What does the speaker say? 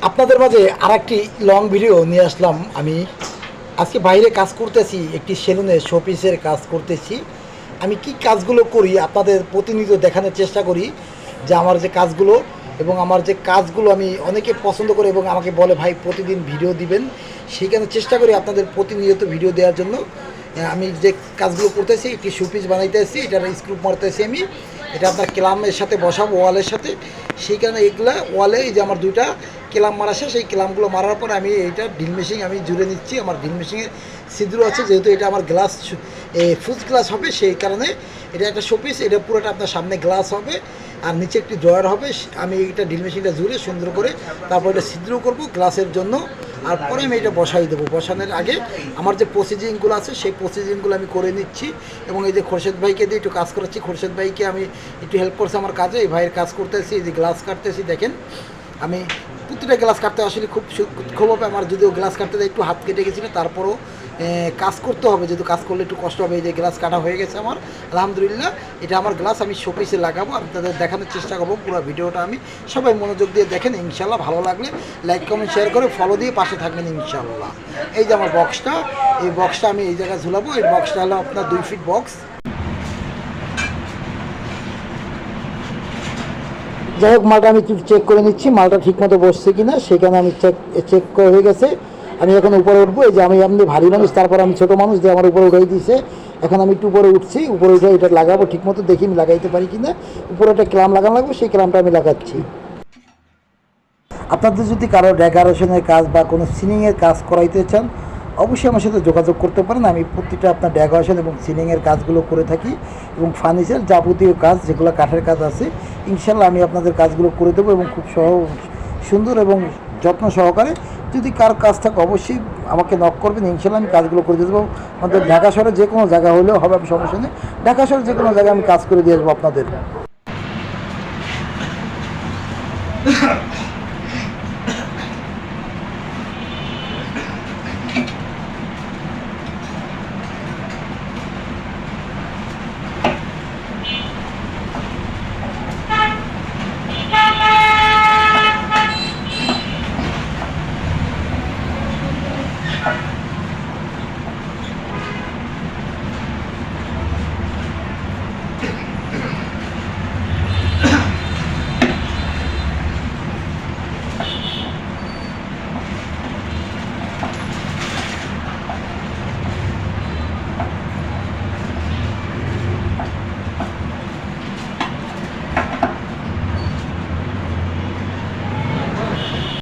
আপনাদের মাঝে আর একটি লং ভিডিও নিয়ে আসলাম। আমি আজকে বাইরে কাজ করতেছি, একটি সেলুনে শোপিসের কাজ করতেছি। আমি কি কাজগুলো করি আপনাদের প্রতিনিয়ত দেখানোর চেষ্টা করি, যে আমার যে কাজগুলো এবং আমার যে কাজগুলো আমি অনেকে পছন্দ করে এবং আমাকে বলে ভাই প্রতিদিন ভিডিও দিবেন, সেইখানে চেষ্টা করি আপনাদের প্রতিনিয়ত ভিডিও দেওয়ার জন্য। আমি যে কাজগুলো করতেছি, একটি শোপিস বানাইতেছি, এটার স্ক্রু মারতেছি আমি। এটা আপনার ক্লামের সাথে বসাবো, ওয়ালের সাথে। সেইখানে এগুলা ওয়ালে এই যে আমার দুইটা ক্লাম মারা শেষ, এই ক্লামগুলো মারার পর আমি এইটা ড্রিল মেশিন আমি জুড়ে নিচ্ছি। আমার ড্রিল মেশিনের ছিদ্র আছে, যেহেতু এটা আমার গ্লাস ফুজ গ্লাস হবে, সেই কারণে এটা একটা শোপিস। এটা পুরোটা আপনার সামনে গ্লাস হবে আর নিচে একটি ড্রয়ার হবে। আমি এইটা ড্রিল মেশিনটা জুড়ে সুন্দর করে তারপর এটা ছিদ্র করবো গ্লাসের জন্য। আর পরে আমি এটা বসাই দেবো। বসানোর আগে আমার যে প্রসিজিংগুলো আছে সেই প্রসিজিংগুলো আমি করে নিচ্ছি। এবং এই যে খোরশেদ ভাইকে দিয়ে একটু কাজ করাচ্ছি, খোরশেদ ভাইকে আমি একটু হেল্প করছি আমার কাজে। এই ভাইয়ের কাজ করতেছি, এই যে গ্লাস কাটতেছি দেখেন। আমি প্রতিটা গ্লাস কাটতে আসলে খুব হবে আমার, যদিও গ্লাস কাটতে একটু হাত কেটে গেছিলো, তারপরও কাজ করতে হবে, যেহেতু কাজ করলে একটু কষ্ট হবে। এই যে গ্লাস কাটা হয়ে গেছে আমার, আলহামদুলিল্লাহ। এটা আমার গ্লাস, আমি শোপিসে লাগাবো, আপনাদের দেখানোর চেষ্টা করবো। পুরো ভিডিওটা আমি সবাই মনোযোগ দিয়ে দেখেন ইনশাল্লাহ। ভালো লাগলে লাইক কমেন্ট শেয়ার করে ফলো দিয়ে পাশে থাকবেন ইনশাল্লাহ। এই যে আমার বক্সটা, এই বক্সটা আমি এই জায়গায় ঝুলাবো। এই বক্সটা হলো আপনার 2 ফিট বক্স। যাই হোক, মালটা আমি একটু চেক করে নিচ্ছি, মালটা ঠিকমতো বসছে কিনা। সেখানে আমি চেক করে হয়ে গেছে। আমি এখন উপরে উঠবো। এই যে আমি এমনি ভারী মানুষ, তারপর আমি ছোটো মানুষ, দিয়ে আমার উপরে উঠাই দিয়েছে। এখন আমি একটু উপরে উঠছি, উপরে উঠে এটা লাগাবো ঠিকমতো, দেখি আমি লাগাইতে পারি কিনা। উপরে একটা ক্লাম লাগানো লাগবে, সেই ক্লামটা আমি লাগাচ্ছি। আপনাদের যদি কারো ডেকোরেশনের কাজ বা কোনো সিলিংয়ের কাজ করাইতে চান, অবশ্যই আমার সাথে যোগাযোগ করতে পারেন। আমি প্রতিটা আপনার ডেকোরেশন এবং সিলিংয়ের কাজগুলো করে থাকি, এবং ফার্নিচার যাবতীয় কাজ যেগুলো কাঠের কাজ আছে, ইনশাল্লাহ আমি আপনাদের কাজগুলো করে দেবো এবং খুব সুন্দর এবং যত্ন সহকারে। যদি কার কাজ থাকে অবশ্যই আমাকে নক করবেন, ইনশাল্লাহ আমি কাজগুলো করে দিয়ে দেবো। আমাদের ঢাকা শহরে যে কোনো জায়গা হলেও হবে, আমি সমস্যা নেই। ঢাকা শহরে যে কোনো জায়গায় আমি কাজ করে দিয়ে আসবো আপনাদের।